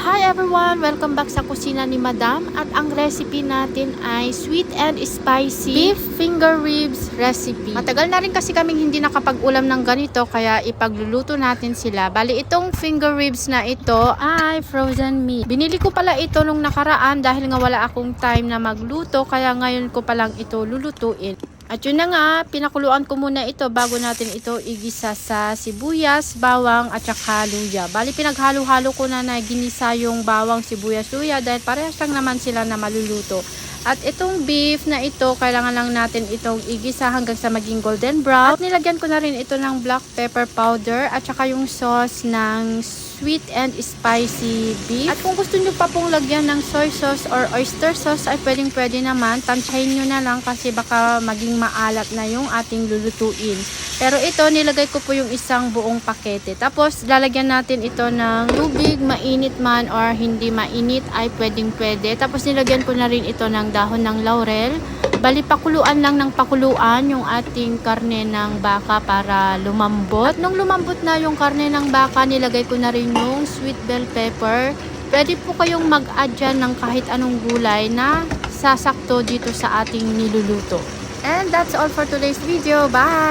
Hi everyone! Welcome back sa kusina ni Madam at ang recipe natin ay sweet and spicy beef finger ribs recipe. Matagal na rin kasi kaming hindi nakapag-ulam ng ganito kaya ipagluluto natin sila. Bali itong finger ribs na ito ay frozen meat. Binili ko pala ito nung nakaraan dahil nga wala akong time na magluto kaya ngayon ko palang ito lulutuin. At yun na nga, pinakuluan ko muna ito bago natin ito igisa sa sibuyas, bawang at saka luya. Bali pinaghalo-halo ko na ginisa yung bawang, sibuyas, luya dahil parehas lang naman sila na maluluto. At itong beef na ito, kailangan lang natin itong igisa hanggang sa maging golden brown. At nilagyan ko na rin ito ng black pepper powder at saka yung sauce ng sweet and spicy beef. At kung gusto nyo pa pong lagyan ng soy sauce or oyster sauce ay pwede naman. Tansyahin nyo na lang kasi baka maging maalat na yung ating lulutuin. Pero ito, nilagay ko po yung isang buong pakete. Tapos, lalagyan natin ito ng tubig, mainit man or hindi mainit ay pwede. Tapos, nilagyan ko na rin ito ng dahon ng laurel. Bali, pakuluan lang ng pakuluan yung ating karne ng baka para lumambot. At nung lumambot na yung karne ng baka, nilagay ko na rin yung sweet bell pepper. Pwede po kayong mag-add dyan ng kahit anong gulay na sasakto dito sa ating niluluto. And that's all for today's video. Bye!